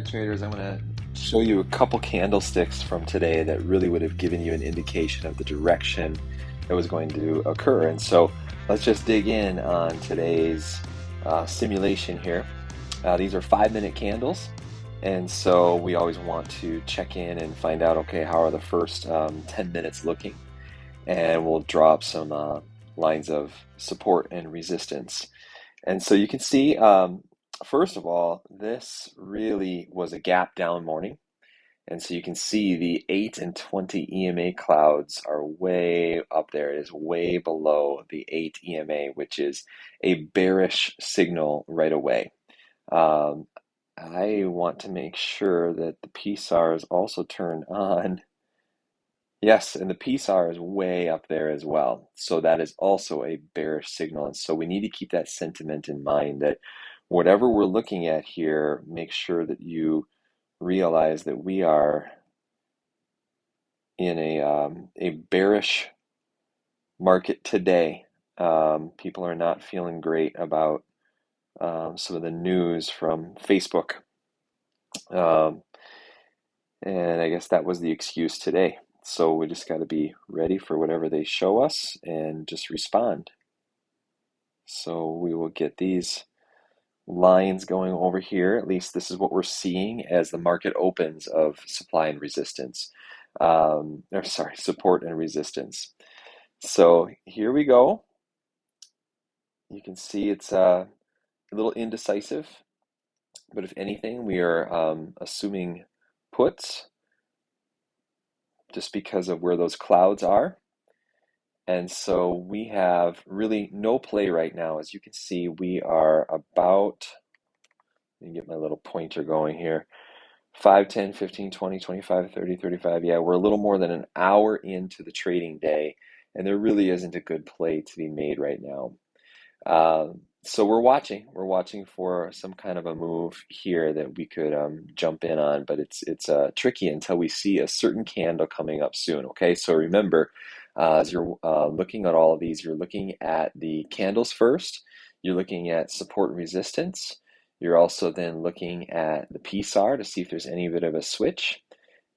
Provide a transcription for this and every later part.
Hi traders, I'm going to show you a couple candlesticks from today that really would have given you an indication of the direction that was going to occur. And so let's just dig in on today's simulation here. These are 5-minute candles, and so we always want to check in and find out, okay, how are the first 10 minutes looking? And we'll draw up some lines of support and resistance. And so you can see, first of all, this really was a gap down morning. And so you can see the 8 and 20 EMA clouds are way up there. It is way below the 8 EMA, which is a bearish signal right away. I want to make sure that the PSAR is also turned on. Yes, and the PSAR is way up there as well. So that is also a bearish signal. And so we need to keep that sentiment in mind that whatever we're looking at here, make sure that you realize that we are in a bearish market today. People are not feeling great about some of the news from Facebook. And I guess that was the excuse today. So we just got to be ready for whatever they show us and just respond. So we will get these lines going over here. At least this is what we're seeing as the market opens of supply and resistance. Support and resistance. So here we go. You can see it's a little indecisive, but if anything, we are assuming puts just because of where those clouds are. And so we have really no play right now. As you can see, we are about, let me get my little pointer going here, 5, 10, 15, 20, 25, 30, 35. Yeah, we're a little more than an hour into the trading day, and there really isn't a good play to be made right now. So we're watching for some kind of a move here that we could jump in on, but it's tricky until we see a certain candle coming up soon. Okay, so remember, as you're looking at all of these, you're looking at the candles first. You're looking at support and resistance. You're also then looking at the PSAR to see if there's any bit of a switch,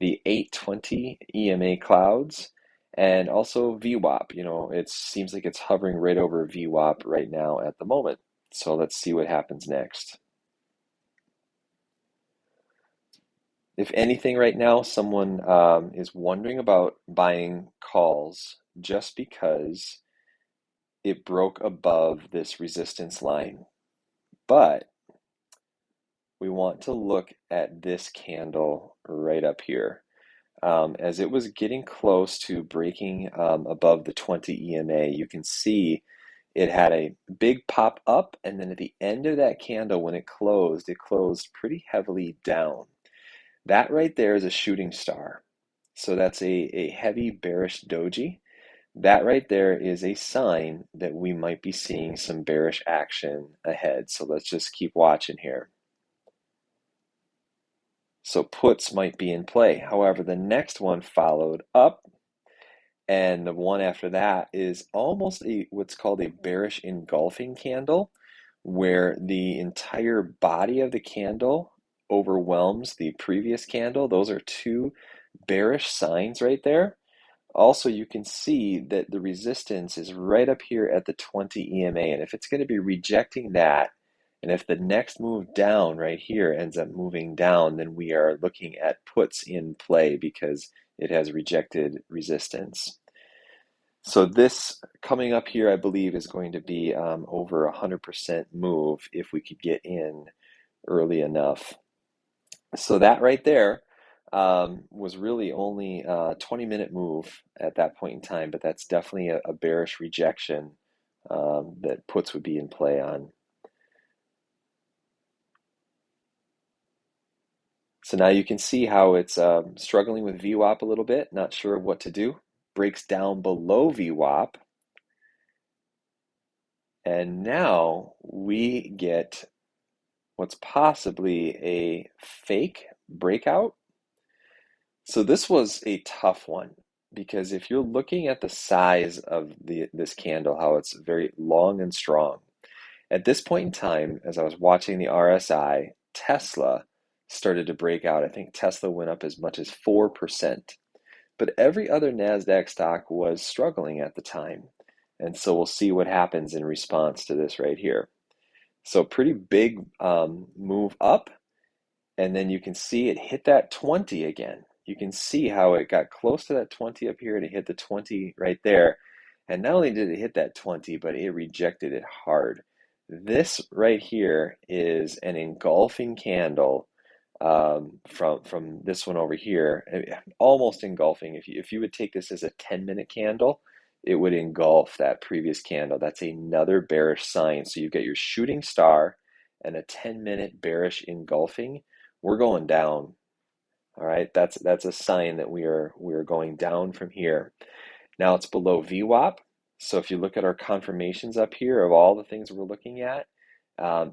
the 820 EMA clouds, and also VWAP. You know, it seems like it's hovering right over VWAP right now at the moment. So let's see what happens next. If anything, right now, someone is wondering about buying calls just because it broke above this resistance line. But we want to look at this candle right up here. As it was getting close to breaking above the 20 EMA, you can see it had a big pop up, and then at the end of that candle, when it closed pretty heavily down. That right there is a shooting star. So that's a heavy bearish doji. That right there is a sign that we might be seeing some bearish action ahead. So let's just keep watching here. So puts might be in play. However, the next one followed up, and the one after that is almost what's called a bearish engulfing candle, where the entire body of the candle overwhelms the previous candle. Those are two bearish signs right there. Also, you can see that the resistance is right up here at the 20 EMA, and if it's going to be rejecting that, and if the next move down right here ends up moving down, then we are looking at puts in play because it has rejected resistance. So this coming up here, I believe, is going to be over 100% move if we could get in early enough. So that right there was really only a 20-minute move at that point in time, but that's definitely a bearish rejection that puts would be in play on. So now you can see how it's struggling with VWAP a little bit, not sure what to do. Breaks down below VWAP. And now we get what's possibly a fake breakout. So this was a tough one because if you're looking at the size of this candle, how it's very long and strong. At this point in time, as I was watching the RSI, Tesla started to break out. I think Tesla went up as much as 4%. But every other Nasdaq stock was struggling at the time. And so we'll see what happens in response to this right here. So pretty big move up, and then you can see it hit that 20 again. You can see how it got close to that 20 up here and it hit the 20 right there. And not only did it hit that 20, but it rejected it hard. This right here is an engulfing candle from this one over here, almost engulfing. If you would take this as a 10-minute candle, it would engulf that previous candle. That's another bearish sign. So you get your shooting star and a 10-minute bearish engulfing. We're going down. All right, that's a sign that we are going down from here. Now it's below VWAP. So if you look at our confirmations up here of all the things we're looking at,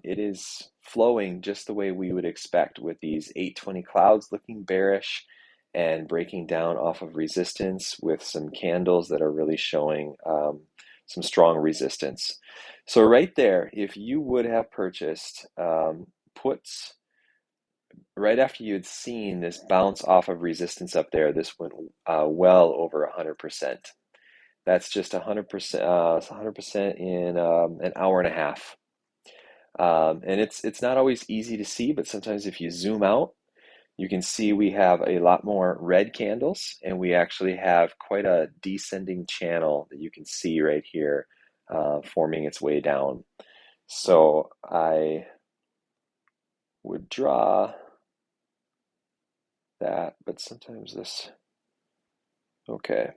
it is flowing just the way we would expect, with these 820 clouds looking bearish and breaking down off of resistance with some candles that are really showing some strong resistance. So right there, if you would have purchased puts right after you had seen this bounce off of resistance up there, this went well over 100%. That's just 100%, 100% in an hour and a half. And it's not always easy to see, but sometimes if you zoom out, you can see we have a lot more red candles, and we actually have quite a descending channel that you can see right here forming its way down. So I would draw that, but sometimes this, okay.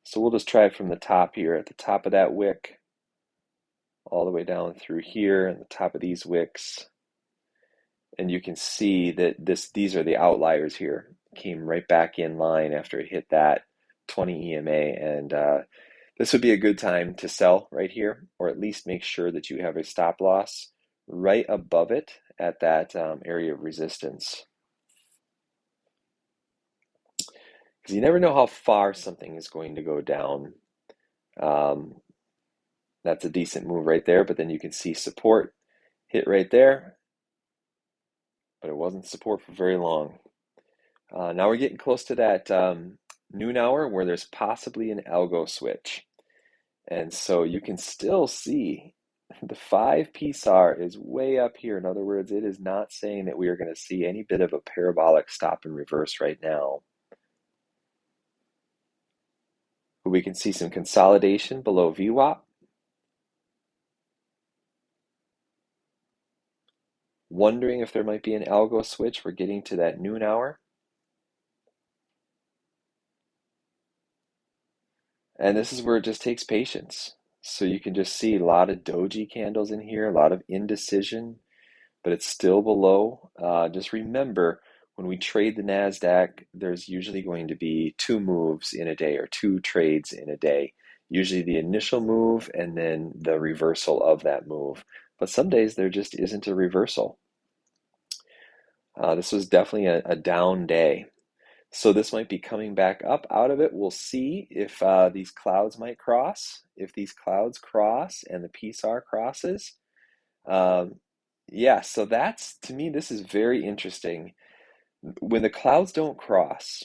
So we'll just try it from the top here, at the top of that wick, all the way down through here, and the top of these wicks. And you can see that these are the outliers here. Came right back in line after it hit that 20 EMA, and this would be a good time to sell right here, or at least make sure that you have a stop loss right above it at that area of resistance. Because you never know how far something is going to go down. That's a decent move right there, but then you can see support hit right there, but it wasn't support for very long. Now we're getting close to that noon hour where there's possibly an algo switch. And so you can still see the 5 PSAR is way up here. In other words, it is not saying that we are going to see any bit of a parabolic stop and reverse right now. But we can see some consolidation below VWAP. Wondering if there might be an algo switch. We're getting to that noon hour. And this is where it just takes patience. So you can just see a lot of doji candles in here, a lot of indecision, but it's still below. Just remember, when we trade the Nasdaq, there's usually going to be 2 moves in a day, or 2 trades in a day. Usually the initial move and then the reversal of that move. But some days there just isn't a reversal. This was definitely a down day. So this might be coming back up out of it. We'll see if these clouds might cross. If these clouds cross and the PSAR crosses, yeah, so that's, to me, this is very interesting. When the clouds don't cross,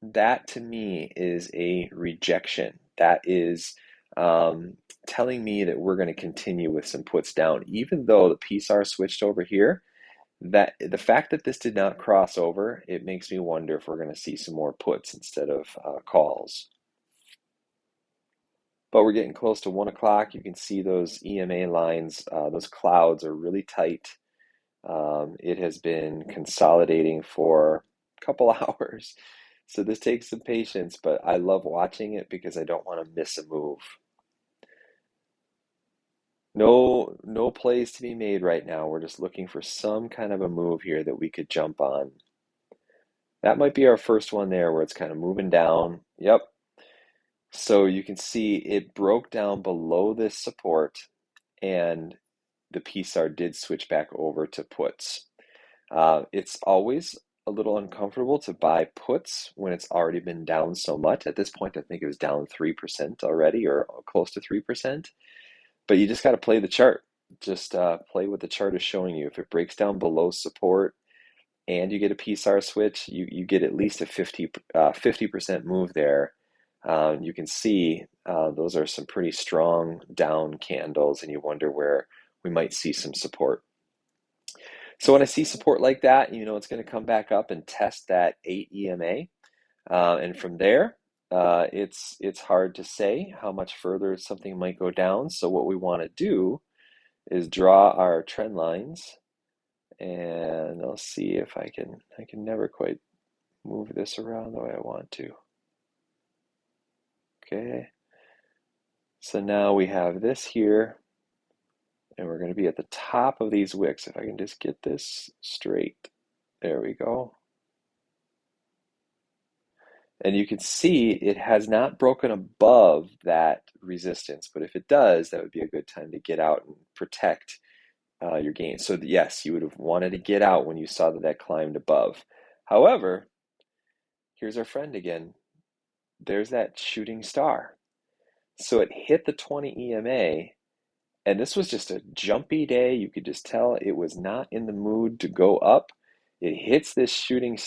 that to me is a rejection. That is telling me that we're going to continue with some puts down, even though the PSAR switched over here. That the fact that this did not cross over, it makes me wonder if we're going to see some more puts instead of calls. But we're getting close to 1 o'clock. You can see those EMA lines, those clouds are really tight. It has been consolidating for a couple hours. So this takes some patience, but I love watching it because I don't want to miss a move. No plays to be made right now. We're just looking for some kind of a move here that we could jump on. That might be our first one there, where it's kind of moving down. Yep. So you can see it broke down below this support, and the PSAR did switch back over to puts. It's always a little uncomfortable to buy puts when it's already been down so much. At this point, I think it was down 3% already, or close to 3%. But you just got to play the chart. Just play what the chart is showing you. If it breaks down below support, and you get a PSAR switch, you get at least a 50% move there. You can see those are some pretty strong down candles, and you wonder where we might see some support. So when I see support like that, you know it's going to come back up and test that 8 EMA. And from there, it's hard to say how much further something might go down. So what we want to do is draw our trend lines, and I'll see if I can never quite move this around the way I want to. Okay, so now we have this here, and we're going to be at the top of these wicks. If I can just get this straight, there we go. And you can see it has not broken above that resistance, but if it does, that would be a good time to get out and protect your gains. So yes, you would have wanted to get out when you saw that that climbed above. However, here's our friend again. There's that shooting star. So it hit the 20 EMA, and this was just a jumpy day. You could just tell it was not in the mood to go up. It hits this shooting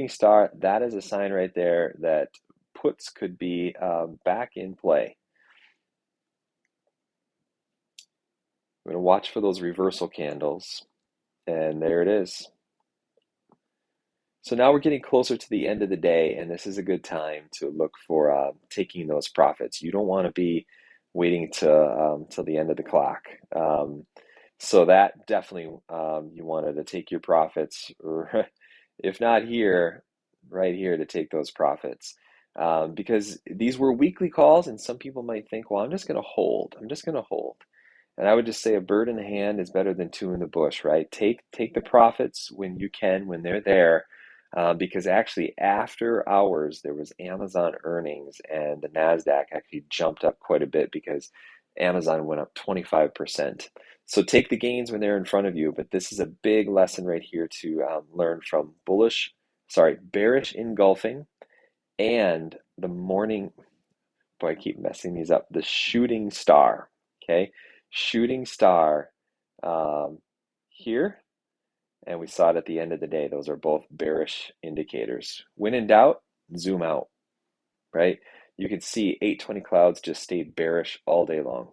star. That is a sign right there that puts could be back in play. We're going to watch for those reversal candles, and there it is. So now we're getting closer to the end of the day, and this is a good time to look for taking those profits. You don't want to be waiting till the end of the clock. So that definitely you wanted to take your profits, or if not here, right here to take those profits. Because these were weekly calls, and some people might think, well, I'm just going to hold. I'm just going to hold. And I would just say a bird in the hand is better than two in the bush, right? Take the profits when you can, when they're there. Because actually after hours there was Amazon earnings, and the Nasdaq actually jumped up quite a bit because Amazon went up 25%. So take the gains when they're in front of you, but this is a big lesson right here to learn from bearish engulfing, and the morning, boy, I keep messing these up, the shooting star, okay? Shooting star here, and we saw it at the end of the day. Those are both bearish indicators. When in doubt, zoom out, right? You can see 820 clouds just stayed bearish all day long,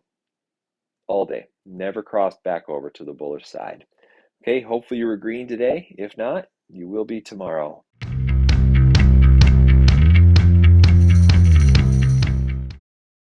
all day. Never crossed back over to the bullish side. Okay, hopefully you were green today. If not, you will be tomorrow.